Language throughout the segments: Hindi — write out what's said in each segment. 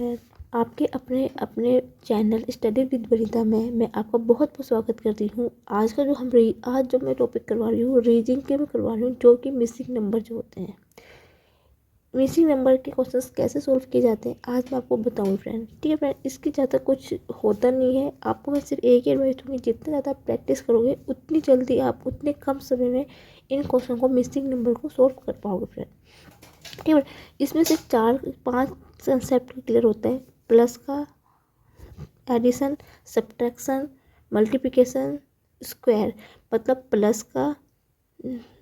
फ्रेंड, आपके अपने अपने चैनल स्टडी विद वनिता में मैं आपका बहुत बहुत स्वागत करती हूँ। आज का जो आज जो मैं टॉपिक करवा रही हूँ रीजनिंग के मैं करवा रही हूँ, जो कि मिसिंग नंबर जो होते हैं, मिसिंग नंबर के क्वेश्चंस कैसे सोल्व किए जाते हैं आज मैं आपको बताऊँ फ्रेंड। ठीक है फ्रेंड, इसकी ज़्यादा कुछ होता नहीं है, आपको मैं सिर्फ एक ही एडवाइस दूँगी, जितना ज़्यादा प्रैक्टिस करोगे उतनी जल्दी आप उतने कम समय में इन क्वेश्चन को मिसिंग नंबर को सोल्व कर पाओगे फ्रेंड। ठीक है, इसमें से 4-5 कंसेप्ट क्लियर होता है। प्लस का, एडिशन, सब्ट्रैक्शन, मल्टीप्लिकेशन, स्क्वायर, मतलब प्लस का,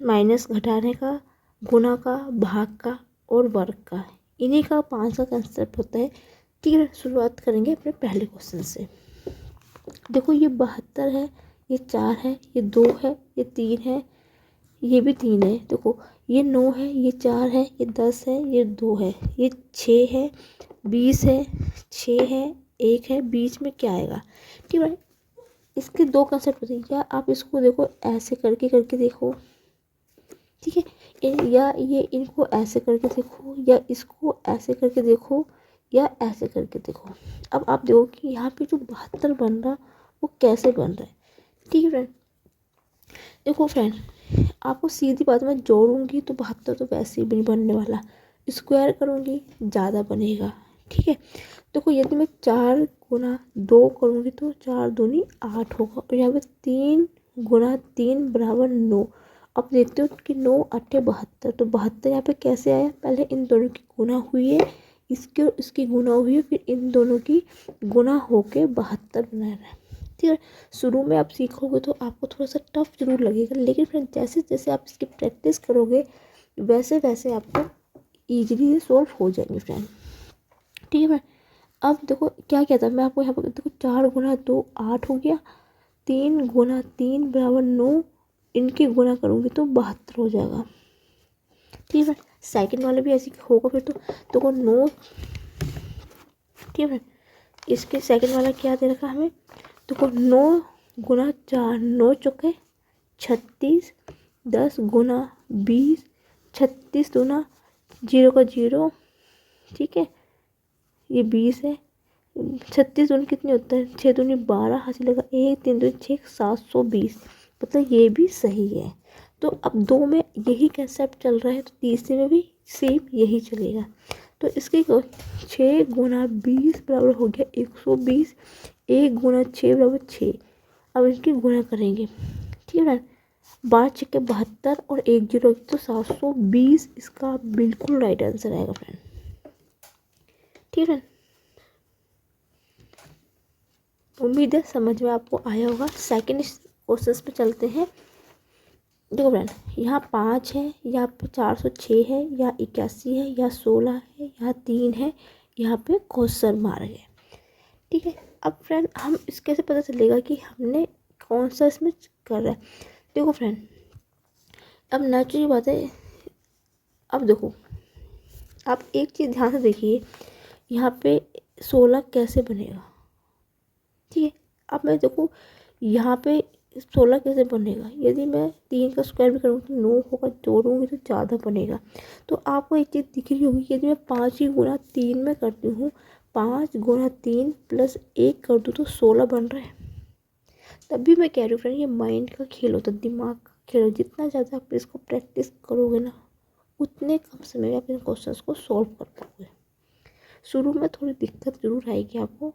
माइनस घटाने का, गुना का, भाग का और वर्ग का, इन्हीं का 5 का कंसेप्ट होता है। ठीक है, शुरुआत करेंगे अपने पहले क्वेश्चन से। देखो ये 72 है, ये 4 है, ये 2 है, ये 3 है, ये भी 3 है। देखो ये 9 है, ये 4 है, ये 10 है, ये 2 है, ये 6 है, 20 है, 6 है, 1 है, बीच में क्या आएगा। ठीक है, इसके 2 कंसेप्ट होते हैं, या आप इसको देखो ऐसे करके करके देखो, ठीक है, या ये इनको ऐसे करके देखो, या इसको ऐसे करके देखो, या ऐसे करके देखो। अब आप देखो कि यहाँ पे जो 72 बन रहा वो कैसे बन रहा है। ठीक है फ्रेंड, देखो फ्रेंड, आपको सीधी बात मैं जोड़ूंगी तो 72 तो वैसे ही भी नहीं बनने वाला, स्क्वायर करूंगी ज़्यादा बनेगा। ठीक है, देखो यदि मैं 4 गुना 2 करूंगी तो 4 दूनी 8 होगा, और यहाँ पे 3 गुना 3 बराबर 9। अब देखते हो कि 9 8 72, तो 72 यहाँ पे कैसे आया, पहले इन दोनों की गुना हुई है, इसके और इसकी गुना हुई है, फिर इन दोनों की गुना होके 72 बना रहा है। ठीक है, शुरू में आप सीखोगे तो आपको थोड़ा सा टफ जरूर लगेगा, लेकिन फिर जैसे जैसे आप इसकी प्रैक्टिस करोगे वैसे वैसे आपको ईजिली सॉल्व हो जाएंगे फ्रेंड। ठीक है फ्रेंड, अब देखो क्या कहता है, मैं आपको यहाँ पर देखो 4 गुना 2 8 हो गया, 3 गुना 3 बराबर 9, इनकी गुना करूँगी तो 72 हो जाएगा। ठीक है, सेकंड वाला भी ऐसे होगा फिर तो देखो 9। ठीक है फ्रेंड, इसके सेकंड वाला क्या दे रखा हमें, देखो 9 गुना 4 9 चौके 36, 10 गुना 20, 36 दूना 0 का 0। ठीक है, ये 20 है, 36 दूनी कितनी होता है, 6 दूनी 12 हासिल लगा, 1 3 दूनी 6 720, मतलब ये भी सही है। तो अब 2 में यही कंसेप्ट चल रहा है तो तीसरे में भी सेम यही चलेगा। तो इसके 6 गुना 20 बराबर हो गया 120, 1 गुना 6 बराबर 6। अब इनकी गुना करेंगे। ठीक है, 12 6 72 और 1 0 तो 720 इसका बिल्कुल राइट आंसर आएगा फ्रेंड। ठीक है, उम्मीद है समझ में आपको आया होगा। सेकंड क्वेश्चन पे चलते हैं। देखो फ्रेंड, यहाँ 5 है, यहाँ पे 406 है, या 81 है, या 16 है, यहाँ 3 है, यहाँ पे क्वेश्चन मार्क है। ठीक है, अब फ्रेंड हम इस कैसे पता चलेगा कि हमने कौन सा इसमें कर रहा है। देखो फ्रेंड, अब नेचुरल बात है, अब देखो आप एक चीज़ ध्यान से देखिए, यहाँ पे 16 कैसे बनेगा। ठीक है, अब मैं देखो यहाँ पे 16 कैसे बनेगा, यदि मैं 3 का स्क्वायर भी करूँगी तो 9 होगा, जोड़ूंगी तो ज़्यादा बनेगा। तो आपको एक चीज़ दिख रही होगी, यदि मैं 5 ही गुना 3 में करती हूँ, 5 गुना 3 प्लस 1 कर दूँ तो 16 बन रहा है। तभी मैं कह रही हूँ फ्रेंड, ये माइंड का खेल होता है, दिमाग का खेल होता है। जितना ज़्यादा आप इसको प्रैक्टिस करोगे ना उतने कम समय में आप इन क्वेश्चंस को सॉल्व कर पाओगे। शुरू में थोड़ी दिक्कत जरूर आएगी, आपको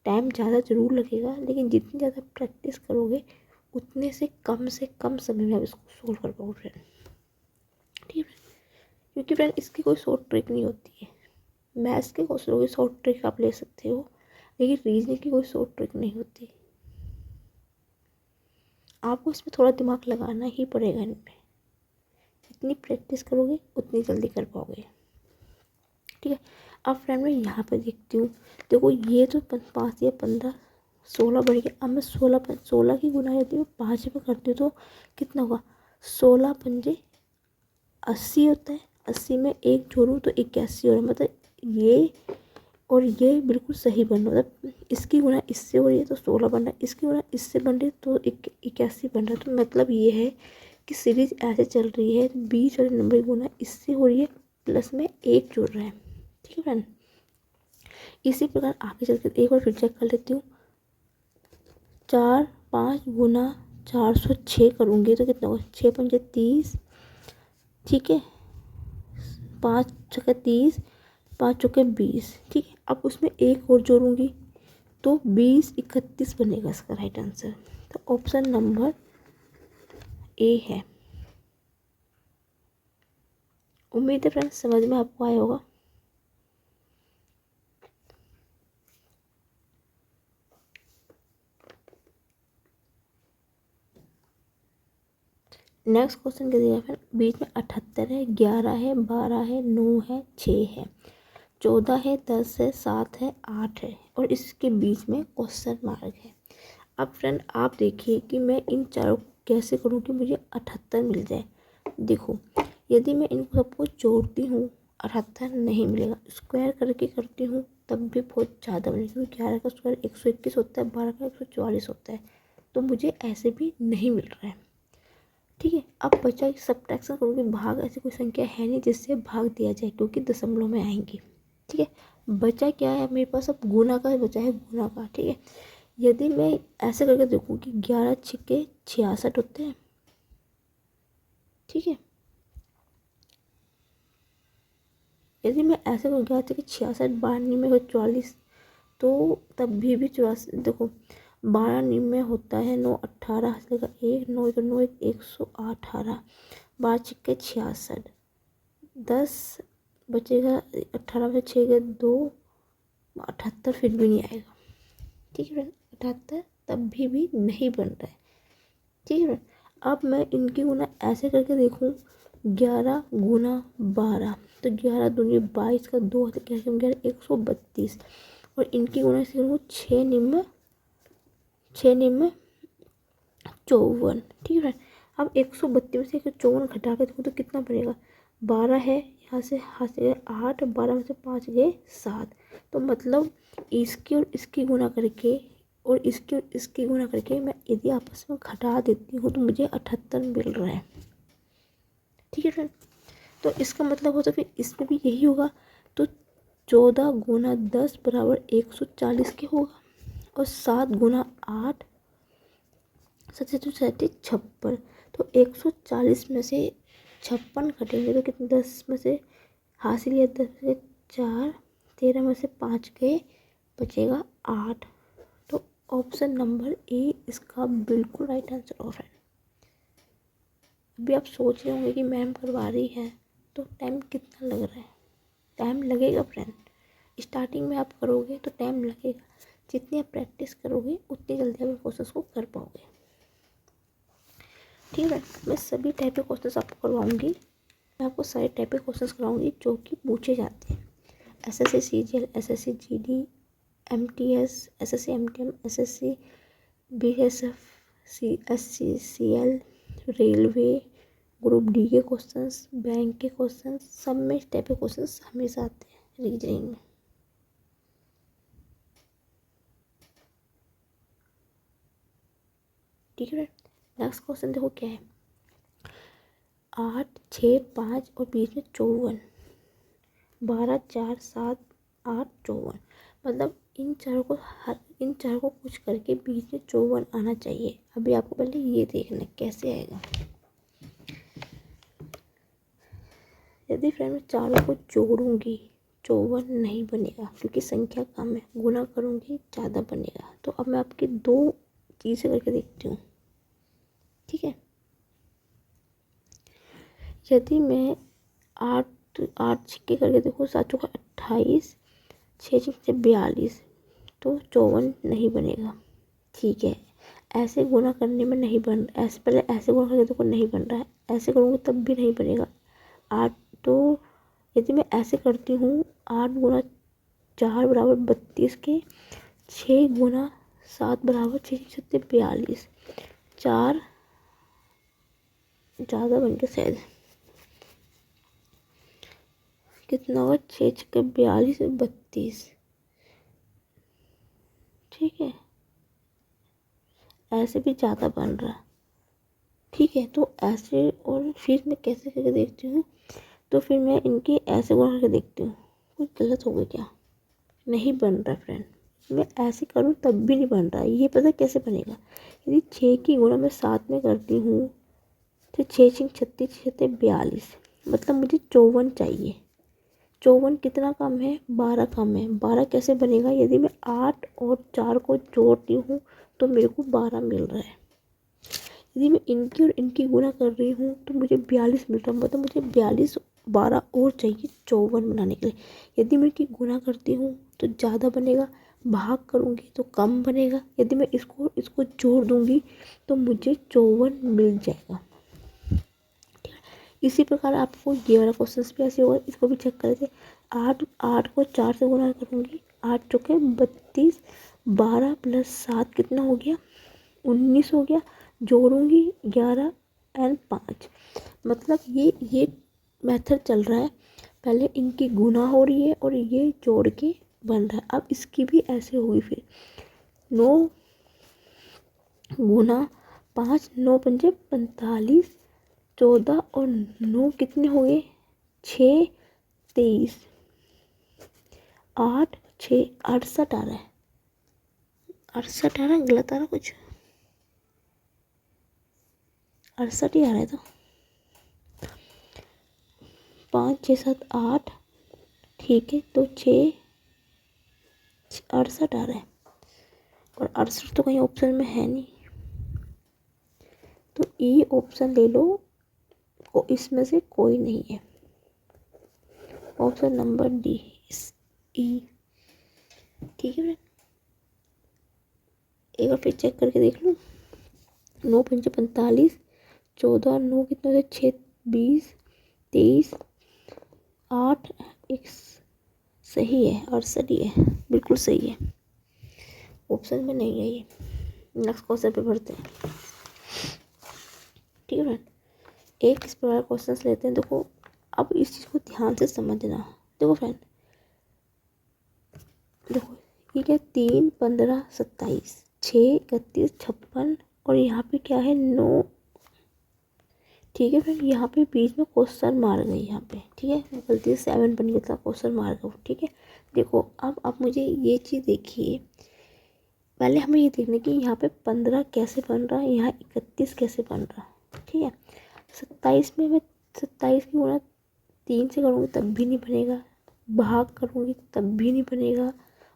टाइम ज़्यादा ज़रूर लगेगा, लेकिन जितनी ज़्यादा प्रैक्टिस करोगे उतने से कम समय में आप इसको सोल्व कर पाओगे फ्रेंड। ठीक है, क्योंकि फ्रेंड इसकी कोई शॉर्ट ट्रिक नहीं होती है। मैथ्स के क्वेश्चनों की शॉर्ट ट्रिक आप ले सकते हो, लेकिन रीजनिंग की कोई शॉर्ट ट्रिक नहीं होती। आपको इसमें थोड़ा दिमाग लगाना ही पड़ेगा, इनमें जितनी प्रैक्टिस करोगे उतनी जल्दी कर पाओगे। ठीक है, अब फ्रेंड मैं यहाँ पे देखती हूँ, देखो ये तो 5 या 15 16 बढ़ गया। अब मैं 16 की गुना यदि मैं 5 में करती हूँ तो कितना होगा, 16 पंजे 80 होता है, 80 में 1 जोड़ूँ तो 81 हो रहा है, मतलब ये और ये बिल्कुल सही बन रहा है। मतलब इसकी गुना इससे हो रही है तो 16 बन रहा है, इसकी गुना इससे बन रही है तो 81 बन रहा है। तो मतलब ये है कि सीरीज ऐसे चल रही है, तो 20 वाले नंबर की गुना इससे हो रही है, प्लस में 1 जोड़ रहा है। ठीक है फ्रेंड, इसी प्रकार आगे चल के एक बार फिर चेक कर लेती हूँ। 4 5 गुना 406 करूँगी तो कितना होगा, 6 पंजे 30, ठीक है, 5 छक्के 30, 5 चौके 20, ठीक है। अब उसमें एक और जोड़ूंगी तो 20 31 बनेगा इसका राइट आंसर। तो ऑप्शन नंबर ए है। उम्मीद है फ्रेंड्स समझ में आपको आया होगा। नेक्स्ट क्वेश्चन क्या दिया फिर, बीच में 78 है, 11 है, 12 है, 9 है, 6 है, 14 है, 10 है, 7 है, 8 है और इसके बीच में क्वेश्चन मार्क है। अब फ्रेंड आप देखिए कि मैं इन चारों को कैसे करूँ कि मुझे 78 मिल जाए। देखो यदि मैं इनको सबको जोड़ती हूँ 78 नहीं मिलेगा, स्क्वायर करके करती हूँ तब भी बहुत ज़्यादा बनेगा, क्योंकि 11 का स्क्वायर 121 होता है, 12 का 144 होता है, तो मुझे ऐसे भी नहीं मिल रहा है, ठीक है। अब बचा कि सब्ट्रैक्शन करूँगी, भाग ऐसी कोई संख्या है नहीं जिससे भाग दिया जाए क्योंकि दशमलव में आएंगी, ठीक है। बचा क्या है मेरे पास, अब गुना का बचा है, गुना का, ठीक है। यदि मैं ऐसे करके देखूँ कि 11 छिक्के 66 होते हैं, ठीक है। यदि मैं ऐसे करूँ 11 छिक्के 66, 12 में हो 44, तो तब भी 84, देखो 12 में होता है 9 18 हंसलेगा 1, 9 तो 9 118, 12 छिक्के 66, 10 बचेगा, 18 में 6 के 2, 78 फिर भी नहीं आएगा, ठीक है। 78 तब भी नहीं बन रहा है, ठीक है। अब मैं इनकी गुना ऐसे करके देखूँ, 11 गुना 12 तो 11 दूनी 22 का 2 11 132 और इनकी गुना से करूँ 6 निम्न 54, ठीक है। अब 132 में से 54 घटा के देखो तो कितना बनेगा, 12 है, यहाँ से 8, 12 में से 5 गए 7, तो मतलब इसकी और इसकी गुना करके और इसकी और इसकी गुना करके मैं यदि आपस में घटा देती हूँ तो मुझे 78 मिल रहा है, ठीक है फ्रेंड। तो इसका मतलब हो तो फिर इसमें भी यही होगा, तो 14 गुना 10 बराबर 140 के होगा और 7 गुना 8 7 56, तो 140 में से 56 घटेंगे तो कितने, 10 में से हासिल या 10 में से 4, 13 में से 5 गए, बचेगा 8, तो ऑप्शन नंबर ए इसका बिल्कुल राइट आंसर हो फ्रेंड। अभी आप सोच रहे होंगे कि मैम करवा रही है तो टाइम कितना लग रहा है, टाइम लगेगा फ्रेंड, स्टार्टिंग में आप करोगे तो टाइम लगेगा, जितनी आप प्रैक्टिस करोगे उतनी जल्दी आप प्रोसेस को कर पाओगे, ठीक है। मैं सभी टाइप के क्वेश्चंस आपको करवाऊंगी, मैं आपको सारे टाइप के क्वेश्चंस कराऊंगी जो कि पूछे जाते हैं, SSC CGL, SSC GD, MTS, SSC MTM, SSC BSF, CSC CL, railway, group D के क्वेश्चंस, बैंक के क्वेश्चंस, सब में इस टाइप के क्वेश्चंस हमेशा आते हैं रीजनिंग में, ठीक है। नेक्स्ट क्वेश्चन देखो क्या है, 8 6 5 और बीच में 54, 12 4 7 8 54, मतलब इन चारों को कुछ करके बीच में 54 आना चाहिए। अभी आपको पहले ये देखना है कैसे आएगा। यदि फ्रेंड मैं चारों को जोड़ूंगी 54 नहीं बनेगा क्योंकि संख्या कम है, गुना करूंगी ज़्यादा बनेगा। तो अब मैं आपकी दो चीज़ें करके देखती हूँ, ठीक है। यदि मैं 8 छिक्के करके देखो, 7 चौका 28, 6 छिक्के 42, तो 54 नहीं बनेगा, ठीक है। ऐसे गुना करने में नहीं बन, ऐसे पहले ऐसे गुना करके देखो नहीं बन रहा है, ऐसे करूँगी तब भी नहीं बनेगा। 8 तो यदि मैं ऐसे करती हूँ, 8 गुना 4 बराबर 32 के, 6 गुना 7 बराबर 6 छत्ते 42, 4 ज़्यादा बन के शायद कितना होगा, 6 छक्के 42 32, ठीक है। ऐसे भी ज़्यादा बन रहा, ठीक है। तो ऐसे और फिर मैं कैसे करके देखती हूँ, तो फिर मैं इनकी ऐसे गुणा करके देखती हूँ, कुछ गलत हो गया क्या, नहीं बन रहा फ्रेंड। मैं ऐसे करूँ तब भी नहीं बन रहा। ये पता कैसे बनेगा? यदि 6 की गुणा मैं 7 में करती हूँ तो 6 36 छत्ते 42, मतलब मुझे 54 चाहिए। 54 कितना कम है? 12 कम है। 12 कैसे बनेगा? यदि मैं 8 और 4 को जोड़ती हूँ तो मेरे को 12 मिल रहा है। यदि मैं इनकी और इनकी गुणा कर रही हूँ तो मुझे 42 मिल रहा है, मतलब मुझे 42 12 और चाहिए 54 बनाने के लिए। यदि मैं इनकी गुणा करती हूँ तो ज़्यादा बनेगा, भाग करूँगी तो कम बनेगा। यदि मैं इसको इसको जोड़ दूँगी तो मुझे 54 मिल जाएगा। इसी प्रकार आपको ये वाला क्वेश्चन भी ऐसे होगा, इसको भी चेक कर लेते। 8 को 4 से गुणा करूँगी, 8 चौके 32, 12 प्लस 7 कितना हो गया? 19 हो गया। जोड़ूंगी 11 एंड 5, मतलब ये मेथड चल रहा है। पहले इनकी गुना हो रही है और ये जोड़ के बन रहा है। अब इसकी भी ऐसे होगी फिर 9 गुना 5, 9 पंजे 45, 14 और 9 कितने हो गए? 6 23, 8 6 68 आ रहा है। 68 आ रहा है, गलत आ रहा कुछ? 68 ही आ रहा है। तो 5 6 7 8, ठीक है। तो 6 68 आ रहा है और 68 तो कहीं ऑप्शन में है नहीं, तो ई ऑप्शन ले लो। इसमें से कोई नहीं है। ऑप्शन नंबर डी ई, ठीक है फ्रेंड। एक बार फिर चेक करके देख लो। 9 पंजे 45, 14 और 9 कितने होते? 6 20, 23, 8 एक सही है, 68 ही है, बिल्कुल सही है। ऑप्शन में नहीं है ये। नेक्स्ट क्वेश्चन पे बढ़ते हैं, ठीक है फ्रेंड। एक इस प्रकार क्वेश्चन लेते हैं। देखो अब इस चीज़ को ध्यान से समझना। देखो फ्रेंड, देखो ये क्या? 3 15 27, 6 31 56 और यहाँ पे क्या है? 9, ठीक है फ्रेंड। यहाँ पे बीच में क्वेश्चन मार गई, यहाँ पे ठीक है, गलती से 7 बन गया था, क्वेश्चन मार गया, ठीक है। देखो अब आप मुझे ये चीज़ देखिए। पहले हमें ये देखना कि यहाँ पे 15 कैसे बन रहा है, यहाँ 31 कैसे बन रहा है, ठीक है। 27 में मैं 27 की गुणा 3 से करूँगी तब भी नहीं बनेगा, भाग करूँगी तब भी नहीं बनेगा,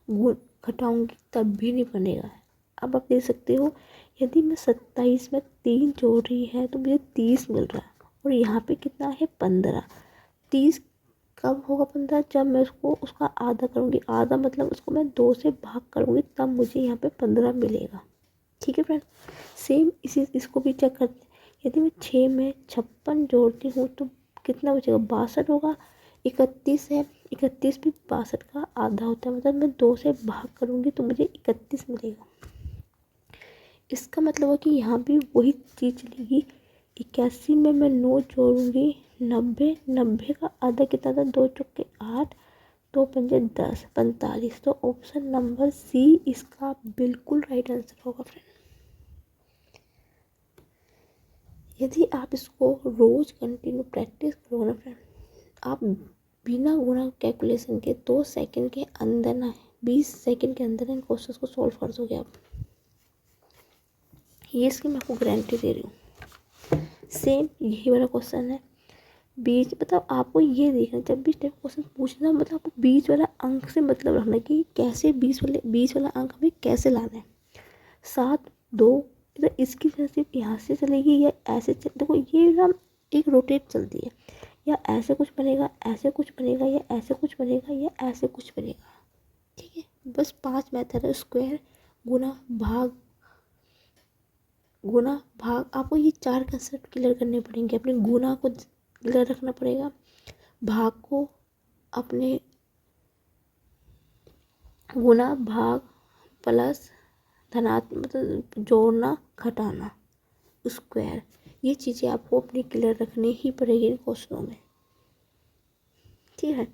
गुण घटाऊँगी तब भी नहीं बनेगा। अब आप देख सकते हो, यदि मैं 27 में 3 जोड़ रही है तो मुझे 30 मिल रहा है और यहाँ पे कितना है? 15। 30 कब होगा 15? जब मैं उसको उसका आधा करूँगी। आधा मतलब उसको मैं 2 से भाग करूँगी तब मुझे यहाँ पे 15 मिलेगा, ठीक है फ्रेंड। सेम इसको भी चेक करते हैं। यदि मैं 6 में 56 जोड़ती हूँ तो कितना बचेगा? 62 होगा। 31 है, 31 भी 62 का आधा होता है, मतलब मैं 2 से भाग करूँगी तो मुझे 31 मिलेगा। इसका मतलब है कि यहाँ भी वही चीज़ चलेगी। 81 में मैं 9 जोड़ूंगी, 90, 90 का आधा कितना था? 2 चौके 8, 2 पंजे 10, 45। तो ऑप्शन नंबर सी इसका बिल्कुल राइट आंसर होगा फ्रेंड। यदि आप इसको रोज कंटिन्यू प्रैक्टिस करो ना फ्रेंड, आप बिना गुणा कैलकुलेशन के 2 सेकंड के अंदर ना 20 सेकंड के अंदर इन क्वेश्चन को सॉल्व कर दोगे आप। ये इसकी मैं आपको गारंटी दे रही हूँ। सेम यही वाला क्वेश्चन है। बीच मतलब आपको ये देखना, जब भी टाइप क्वेश्चन पूछना मतलब आपको बीच वाला अंक से मतलब रखना कि कैसे बीच वाला अंक हमें कैसे लाना है। 7 2 इधर इसकी वजह से यहाँ से चलेगी या ऐसे देखो ये ना एक रोटेट चलती है, या ऐसे कुछ बनेगा, ऐसे कुछ बनेगा, या ऐसे कुछ बनेगा, या ऐसे कुछ बनेगा, ठीक है। बस 5 मेथड है, स्क्वायर, गुना, भाग, गुना भाग। आपको ये 4 कंसेप्ट क्लियर करने पड़ेंगे। अपने गुना को क्लियर रखना पड़ेगा, भाग को अपने गुना भाग प्लस धनात्मक मतलब जोड़ना घटाना स्क्वायर, ये चीज़ें आपको अपनी क्लियर रखनी ही पड़ेगी इन क्वेश्चनों में, ठीक है।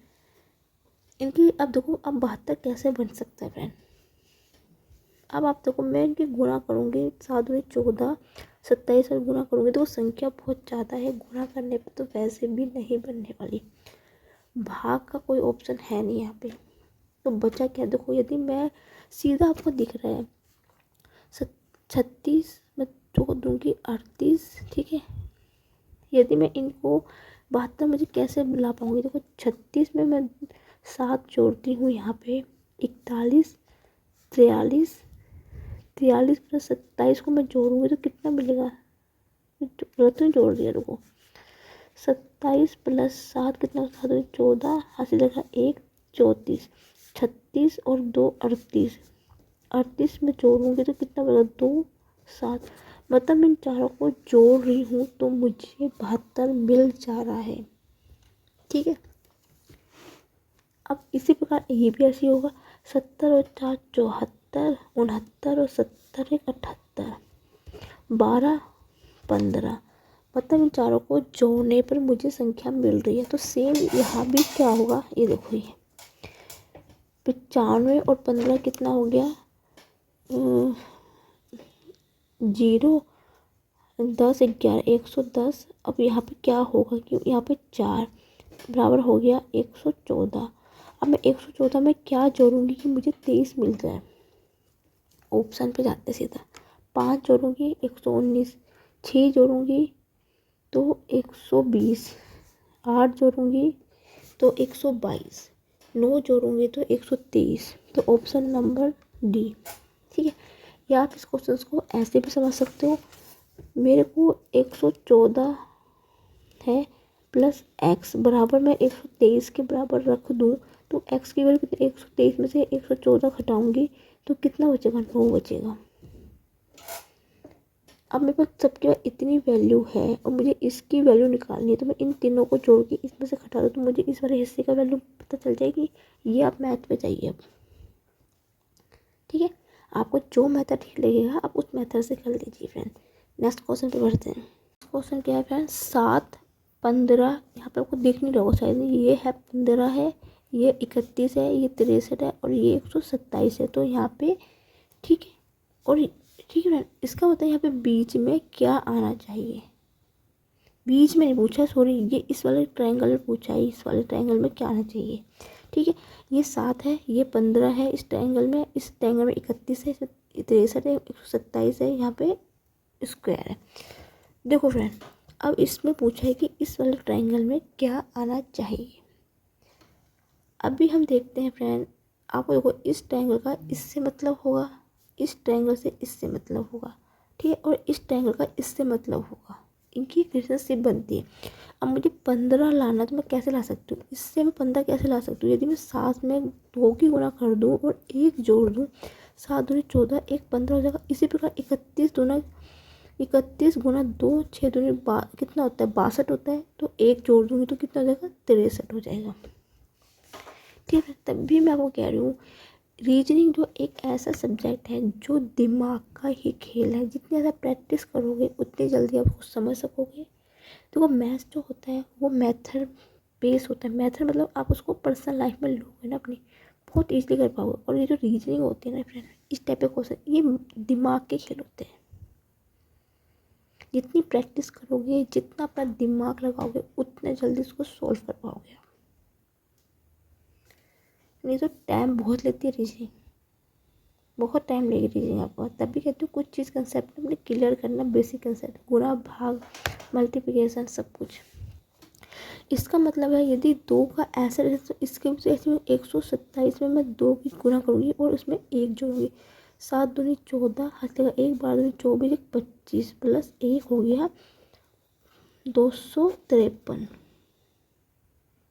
इनकी अब देखो अब 72 कैसे बन सकता है फ्रेंड। अब आप देखो मैं इनकी गुणा करूँगी, 7 दूनी 14, 27 और गुणा करूँगी तो संख्या बहुत ज़्यादा है, गुणा करने पर तो वैसे भी नहीं बनने वाली। भाग का कोई ऑप्शन है नहीं यहाँ पे, तो बचा क्या, देखो यदि मैं सीधा आपको दिख रहा है 36 में 2 दूंगी 38, ठीक है। यदि मैं इनको 72 मुझे कैसे ला पाऊंगी, देखो 36 में मैं 7 जोड़ती हूँ यहाँ पे 41, 43, 43 प्लस 27 को मैं जोड़ूंगी तो कितना मिलेगा, गलत नहीं जोड़ दिया, रुको। 27 प्लस 7 कितना होता है, 14, हासिल लगा 1, 34, 36 और 2 38, 38 में जोड़ूंगी तो कितना बनेगा 2, 7, मतलब इन चारों को जोड़ रही हूँ तो मुझे 72 मिल जा रहा है, ठीक है। अब इसी प्रकार ये भी ऐसे होगा, 70 और 4 74, 69 और 70 1 78, 12 15, मतलब इन चारों को जोड़ने पर मुझे संख्या मिल रही है। तो सेम यहाँ भी क्या होगा, ये देखो, ये 95 और 15 कितना हो गया, 0, 10 11 110। अब यहाँ पे क्या होगा कि यहाँ पे 4 बराबर हो गया 114। अब मैं 114 में क्या जोड़ूंगी कि मुझे 23 मिल जाए, ऑप्शन पे जाते सीधा, 5 जोड़ूंगी 119, 6 जोड़ूंगी तो 120, 8 जोड़ूंगी तो 122, 9 जोड़ूंगी तो 123, तो ऑप्शन नंबर डी, ठीक है। या आप इस क्वेश्चन को ऐसे भी समझ सकते हो, मेरे को 114 है प्लस एक्स बराबर मैं 123 के बराबर रख दूँ तो एक्स की वैल्यू कितनी, 123 में से 114 घटाऊंगी तो कितना बचेगा, 9 बचेगा। अब मेरे पास सबके बाद इतनी वैल्यू है और मुझे इसकी वैल्यू निकालनी है, तो मैं इन तीनों को जोड़ के इसमें से घटा दूँ तो मुझे इस वाले हिस्से का वैल्यू पता चल जाएगी। ये आप मैथ पे जाइए अब, ठीक है। आपको जो मेथड ठीक लगेगा आप उस मेथड से कर लीजिए फ्रेंड। नेक्स्ट क्वेश्चन पे बढ़ते हैं। क्वेश्चन क्या है फ्रेंड, 7 15, यहाँ पे आपको दिख नहीं रहा होगा शायद, ये है 15 है, ये 31 है, ये 63 है और ये 127 है। तो यहाँ पे ठीक है, और ठीक है फ्रेंड, इसका मतलब यहाँ पे बीच में क्या आना चाहिए, बीच में नहीं पूछा, सॉरी, ये इस वाले ट्रायंगल में पूछा है, इस वाले ट्रायंगल में क्या आना चाहिए, ठीक है। ये 7 है, ये 15 है इस ट्रायंगल में, इस ट्रायंगल में 31 है, 63 है, 127 है, यहाँ पे स्क्वायर है। देखो फ्रेंड, अब इसमें पूछा है कि इस वाले ट्रायंगल में क्या आना चाहिए। अभी हम देखते हैं फ्रेंड, आपको देखो इस ट्रायंगल का इससे मतलब होगा, इस ट्रायंगल से इससे मतलब होगा, ठीक है, और इस ट्रायंगल का इससे मतलब होगा, इनकी रिलेशनशिप बनती है। अब मुझे 15 लाना तो मैं कैसे ला सकती हूँ, इससे मैं 15 कैसे ला सकती हूँ, यदि मैं 7 में 2 की गुना कर दूँ और 1 जोड़ दूँ, 7 दूनी 14, 1 15 हो जाएगा। इसी प्रकार 31 गुना 2 6 दूनी कितना होता है, 62 होता है, तो 1 जोड़ दूँगी तो कितना हो जाएगा, 63 हो जाएगा, ठीक है। तब भी मैं आपको कह रही हूँ, रीजनिंग जो एक ऐसा सब्जेक्ट है जो दिमाग का ही खेल है, जितनी ज़्यादा प्रैक्टिस करोगे उतनी जल्दी आप उसको समझ सकोगे। देखो मैथ्स जो होता है वो मेथड बेस होता है, मेथड मतलब आप उसको पर्सनल लाइफ में लोगे ना अपनी, बहुत ईजिली कर पाओगे। और ये जो रीजनिंग होती है ना फ्रेंड, इस टाइप के क्वेश्चन ये दिमाग के खेल होते हैं, जितनी प्रैक्टिस करोगे, जितना अपना दिमाग लगाओगे उतने जल्दी उसको सॉल्व कर पाओगे। नहीं तो टाइम बहुत लेती है रीजनिंग, बहुत टाइम लेगी रीजनिंग आपको। तभी कहती हूँ कुछ चीज़ कंसेप्ट अपने क्लियर करना, बेसिक कंसेप्ट, गुणा भाग मल्टीप्लिकेशन सब कुछ। इसका मतलब है यदि 2 का ऐसा रहे तो इसके भी ऐसे 127 में मैं 2 की गुणा करूँगी और उसमें 1 जोड़ूंगी, 7 दूनी 14, हाथ लगा 1 12 दूनी 24, 1 25 प्लस 1 हो गया 253,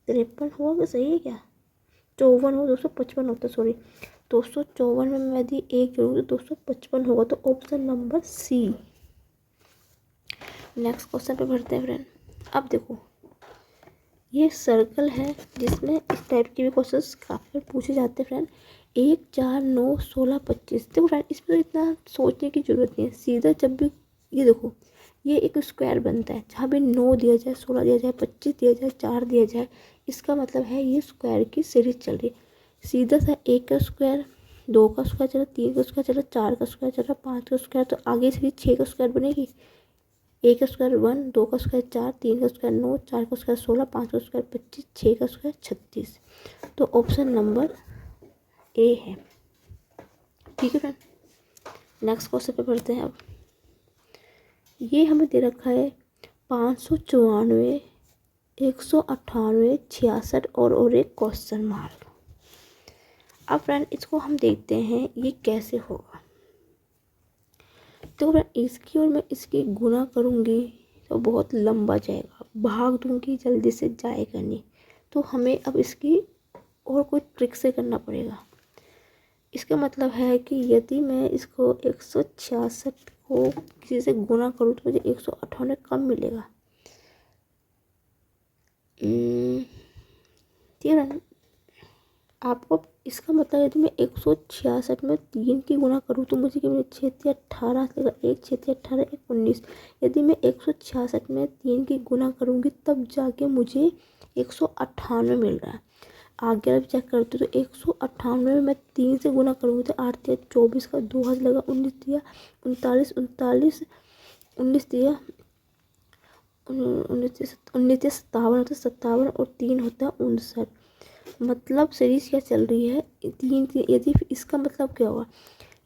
53 हुआ कि सही है क्या, 54 हो, 255 होता, सॉरी 254 में यदि 1 जोड़ूंगी तो 255 होगा, तो option number C. Next question पे बढ़ते हैं फ्रेंड। अब देखो ये सर्कल है जिसमें इस टाइप के भी क्वेश्चंस काफ़ी पूछे जाते हैं फ्रेंड। 1 4 9 16 25, देखो फ्रेंड इसमें तो इतना सोचने की ज़रूरत नहीं है, सीधा जब भी ये देखो ये एक स्क्वायर बनता है, जहाँ भी 9 दिया जाए, 16 दिया जाए, 25 दिया जाए, 4 दिया जाए, इसका मतलब है ये स्क्वायर की सीरीज चल रही है। सीधा सा 1 का स्क्वायर, 2 का स्क्वायर चला, 3 का स्क्वायर चला, 4 का स्क्वायर चला, 5 का स्क्वायर, तो आगे से 6 का स्क्वायर बनेगी। 1 का स्क्वायर 1, 2 का स्क्वायर 4, 3 का स्क्वायर 9, 4 का स्क्वायर 16, 5 का स्क्वायर 25, 6 का स्क्वायर 36, तो ऑप्शन नंबर ए है। ठीक है फ्रेंड, नेक्स्ट क्वेश्चन पे बढ़ते हैं। अब ये हमें दे रखा है 594, 198, 66 और एक क्वेश्चन मार्क। अब फ्रेंड इसको हम देखते हैं ये कैसे होगा। तो फ्रेंड इसकी और मैं इसकी गुना करूँगी तो बहुत लंबा जाएगा, भाग दूंगी जल्दी से जाएगा नहीं। तो हमें अब इसकी और कोई ट्रिक से करना पड़ेगा। इसका मतलब है कि यदि मैं इसको 166 को किसी से गुना करूँ तो मुझे 198 कम मिलेगा। ठीक है, आपको इसका मतलब यदि मैं 166 में 3 की गुना करूँ तो मुझे क्या मिलेगा, 6 18 देगा, 1 6 18 1 19। यदि मैं 166 में 3 की गुना करूँगी तब जाके मुझे 198 मिल रहा है। आगे अब चेक करते तो 198 में मैं 3 से गुना करूँगी तो 8 3 24 का 2 हाथ लगा, 19 दिया 39, 39 19 दिया 19 57 होता है, 57 और 3 होता है 59। मतलब सीरीज क्या चल रही है, 3 यदि इसका मतलब क्या होगा,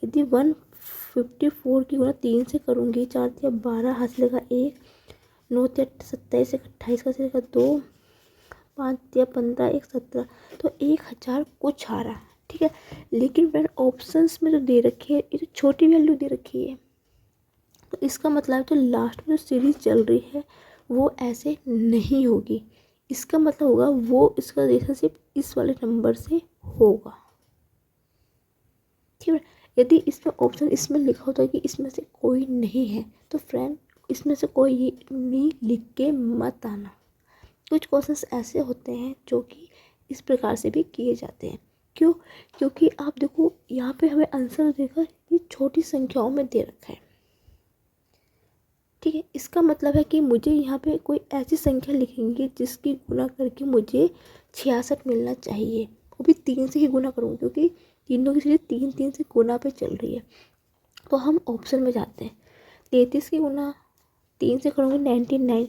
यदि 154 की गुना 3 से करूँगी, 4 दिया 12 हाथ लगा 1, 9 दिया 27 28 का लगा 2, 5 दिया 15 1 17, तो 1000 कुछ आ रहा है। ठीक है, लेकिन फ्रेंड ऑप्शंस में जो दे रखी है ये तो छोटी वैल्यू दे रखी है, तो इसका मतलब तो लास्ट में जो सीरीज चल रही है वो ऐसे नहीं होगी। इसका मतलब होगा वो इसका रिलेशनशिप इस वाले नंबर से होगा। ठीक है, यदि इसमें ऑप्शन इसमें लिखा होता है कि इसमें से कोई नहीं है तो फ्रेंड इसमें से कोई नहीं लिख के मत आना। कुछ क्वेश्चंस ऐसे होते हैं जो कि इस प्रकार से भी किए जाते हैं। क्यों? क्योंकि आप देखो यहाँ पे हमें आंसर देकर ये छोटी संख्याओं में दे रखा है। ठीक है, इसका मतलब है कि मुझे यहाँ पे कोई ऐसी संख्या लिखेंगे जिसकी गुना करके मुझे 66 मिलना चाहिए, वो भी 3 से ही गुना करूँगी क्योंकि तीनों की सीरीज 3 3 से गुना पे चल रही है। तो हम ऑप्शन में जाते हैं, 33 की गुना 3 से करूँगी 99,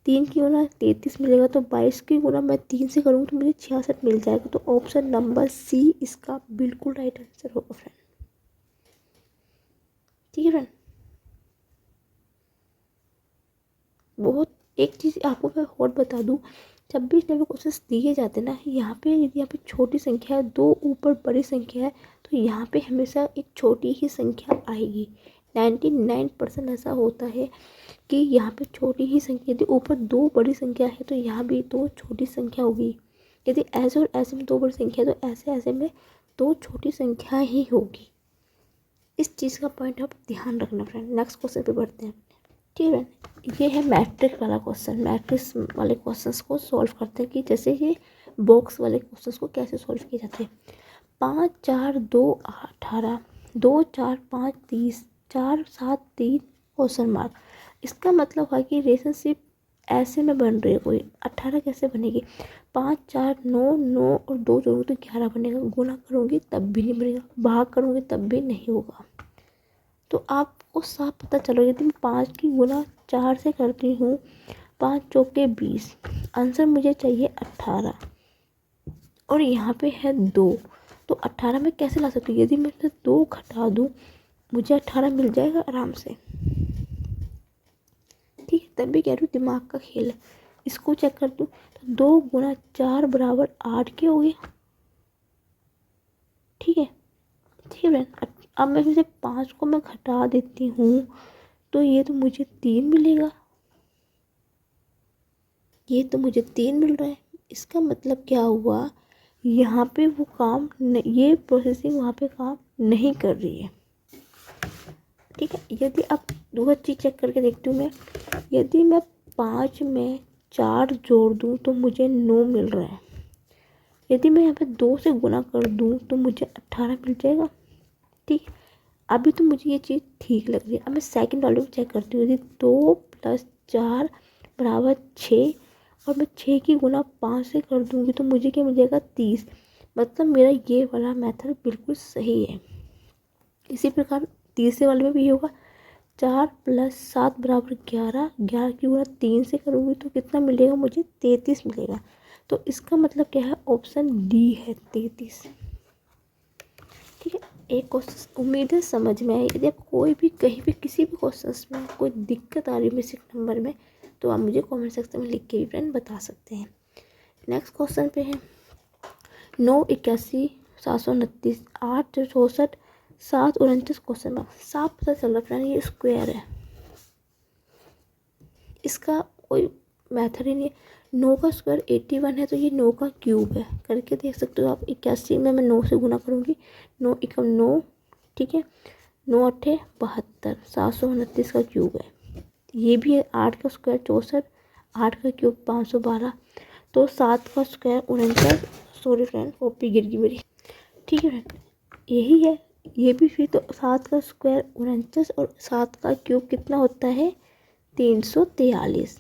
3 की गुना 33 मिलेगा, तो 22 की गुना मैं 3 से करूँगी तो मुझे 66 मिल जाएगा। तो ऑप्शन नंबर सी इसका बिल्कुल राइट आंसर होगा फ्रेंड। ठीक है फ्रेंड, बहुत एक चीज़ आपको मैं और बता दूं, जब भी इसमें क्वेश्चन दिए जाते हैं ना, यहाँ पे यदि यहाँ पे छोटी संख्या है, 2 ऊपर बड़ी संख्या है, तो यहाँ पे हमेशा एक छोटी ही संख्या आएगी। 99% ऐसा होता है कि यहाँ पे छोटी ही संख्या, यदि ऊपर 2 बड़ी संख्या है तो यहाँ भी 2 छोटी संख्या होगी। यदि ऐसे और ऐसे में 2 बड़ी संख्या है तो ऐसे ऐसे में 2 छोटी संख्या ही होगी। इस चीज़ का पॉइंट आप ध्यान रखना फ्रेंड। नेक्स्ट क्वेश्चन पे बढ़ते हैं। ठीक है, ये है मैट्रिक्स वाला क्वेश्चन। मैट्रिक्स वाले क्वेश्चंस को सॉल्व करते हैं कि जैसे ये बॉक्स वाले क्वेश्चंस को कैसे सॉल्व किए जाते हैं। 5 4 2 18, 2 4 5 30, 4 7 3 क्वेश्चन मार्क। इसका मतलब है कि रिलेशनशिप ऐसे में बन रही है कोई। 18 कैसे बनेगी, 5 4 9 9 और 2 जोड़ूंगी तो 11 बनेगा, गुना करूँगी तब भी नहीं बनेगा, भाग करूँगी तब भी नहीं होगा। तो आपको साफ पता चलो, यदि मैं 5 की गुना 4 से करती हूँ, 5 चौके 20, आंसर मुझे चाहिए 18 और यहाँ पे है 2, तो 18 में कैसे ला सकती हूँ, यदि मैं 2 घटा दूँ मुझे 18 मिल जाएगा आराम से। ठीक है, तब भी कह रही हूँ दिमाग का खेल है। इसको चेक कर दूँ तो 2 गुना 4 बराबर 8 के हो गया। ठीक है, ठीक है, अब मैं फिर से 5 को मैं घटा देती हूँ तो ये तो मुझे 3 मिलेगा, ये तो मुझे 3 मिल रहा है। इसका मतलब क्या हुआ, यहाँ पे वो काम ये प्रोसेसिंग वहाँ पे काम नहीं कर रही है। ठीक है, यदि अब दूसरा चीज़ चेक करके देखती हूँ मैं, यदि मैं 5 में 4 जोड़ दूँ तो मुझे 9 मिल रहा है। यदि मैं यहाँ पे 2 से गुना कर दूँ तो मुझे 18 मिल जाएगा। ठीक, अभी तो मुझे ये चीज़ ठीक लग रही है। अब मैं सेकंड वाले को चेक करती हूँ, यदि 2 + 4 बराबर 6 और मैं 6 की गुना 5 से कर दूँगी तो मुझे क्या मिल जाएगा 30। मतलब मेरा ये वाला मेथड बिल्कुल सही है। इसी प्रकार तीसरे वाले में भी होगा, 4 + 7 बराबर 11, 11 की गुना 3 से करूँगी तो कितना मिलेगा मुझे 33 मिलेगा। तो इसका मतलब क्या है, ऑप्शन डी है 33। एक क्वेश्चन उम्मीद है समझ में आए। यदि आप कोई भी कहीं भी किसी भी क्वेश्चन में कोई दिक्कत आ रही है मिसिंग नंबर में, तो आप मुझे कमेंट सेक्शन में लिख के भी फ्रेंड बता सकते हैं। नेक्स्ट क्वेश्चन पे है 981 729 864 749 क्वेश्चन मार्क। साफ पता चल रहा फ्रेंड ये स्क्वायर है, इसका कोई मेथड ही नहीं है। 9 का स्क्वायर 81 है, तो ये 9 का क्यूब है। करके देख सकते हो आप। 81 में मैं 9 से गुना करूँगी, 9 एकम 9, ठीक है, 9 अट्ठे 72, 729 का क्यूब है। ये भी है 8 का स्क्वायर 64, 8 का क्यूब 512, तो 7 का स्क्वायर 49। सॉरी फ्रेंड कॉपी गिर गई मेरी, ठीक है फ्रेंड, यही है। ये भी फिर तो 7 का स्क्वायर 49 और 7 का क्यूब कितना होता है 343।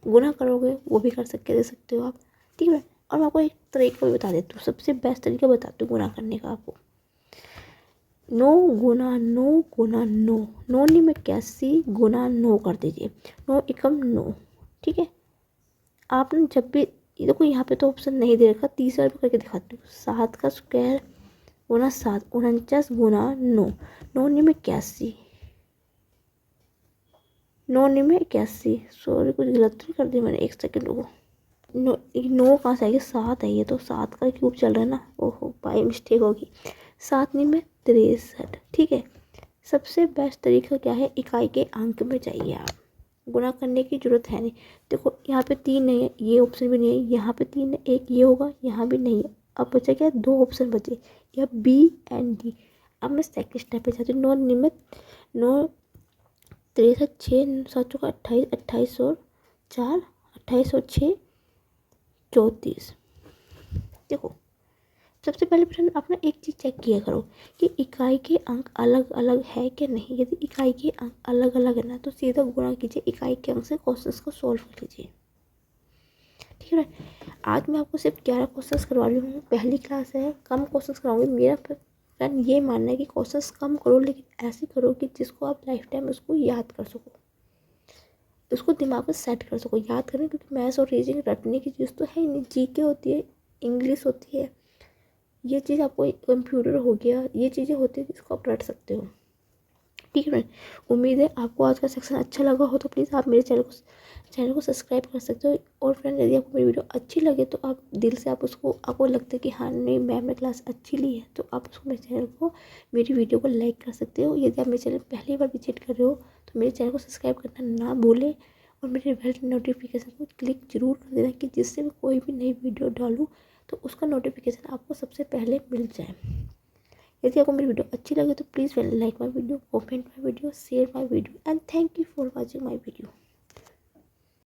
गुना करोगे वो भी कर दे सकते हो आप, ठीक है। और मैं आपको एक तरीका भी बता देती हूँ, सबसे बेस्ट तरीका बताती हूँ गुना करने का आपको। 9 गुना 9 गुना 9, 9 में 81 गुना 9 कर दीजिए, 9 एकम 9, ठीक है। आपने जब भी देखो यहाँ पे तो ऑप्शन नहीं दे रखा, तीसरा भी करके दिखाती हूँ। 7 का स्क्वायर गुना 7 49 गुना 9, 9 में 81, 9 में 81। सॉरी कुछ गलत नहीं कर दी मैंने, एक सेकंड रुको। 9 कहाँ से आएगी, 7 है ये तो, 7 का क्यूब चल रहा है ना, ओहो बाई मिस्टेक होगी। 7 में 63, ठीक है। सबसे बेस्ट तरीका क्या है, इकाई के अंक में चाहिए आप, गुना करने की जरूरत है नहीं। देखो यहाँ पे 3 नहीं है, ये ऑप्शन भी नहीं है, यहाँ पे 3 है, एक ये होगा, यहाँ भी नहीं है। अब बचा क्या, 2 ऑप्शन बचे, या बी एंड डी। अब मैं सेकंड स्टेप पे जाती हूँ। 9 में 9 63 6 7 चौका 28, 28 और 4 28 और 6 34। देखो सबसे पहले प्रश्न अपना एक चीज़ चेक किया करो कि इकाई के अंक अलग अलग है कि नहीं। यदि इकाई के अंक अलग अलग है ना, तो सीधा गुणा कीजिए इकाई के अंक से, क्वेश्चंस को सॉल्व कर लीजिए, ठीक है। आज मैं आपको सिर्फ 11 क्वेश्चंस करवा रही हूँ, पहली क्लास है, कम क्वेश्चंस कराऊंगी। मेरा फ्रेंड ये मानना है कि क्वेश्चंस कम करो, लेकिन ऐसे करो कि जिसको आप लाइफ टाइम उसको याद कर सको, उसको दिमाग में सेट कर सको, याद करें। क्योंकि मैथ्स और रीजनिंग रटने की चीज़ तो है ही नहीं, जीके होती है, इंग्लिश होती है, ये चीज़ आपको कंप्यूटर हो गया, ये चीज़ें होती है जिसको आप रट सकते हो, ठीक है फ्रेंड। उम्मीद है आपको आज का सेक्शन अच्छा लगा हो, तो प्लीज़ आप मेरे चैनल को सब्सक्राइब कर सकते हो। और फ्रेंड यदि आपको मेरी वीडियो अच्छी लगे तो आप दिल से आप उसको, आपको लगता है कि हाँ नहीं मैम ने क्लास अच्छी ली है, तो आप उसको मेरे चैनल को, मेरी वीडियो को लाइक कर सकते हो। यदि आप मेरे चैनल पहली बार विजिट कर रहे हो तो मेरे चैनल को सब्सक्राइब करना ना भूलें, और मेरे बेल नोटिफिकेशन को क्लिक जरूर कर देना, कि जिससे मैं कोई भी नई वीडियो डालूँ तो उसका नोटिफिकेशन आपको सबसे पहले मिल जाए। यदि आपको मेरी वीडियो अच्छी लगे तो please like my video, comment my video, share my video, and thank you for watching my video.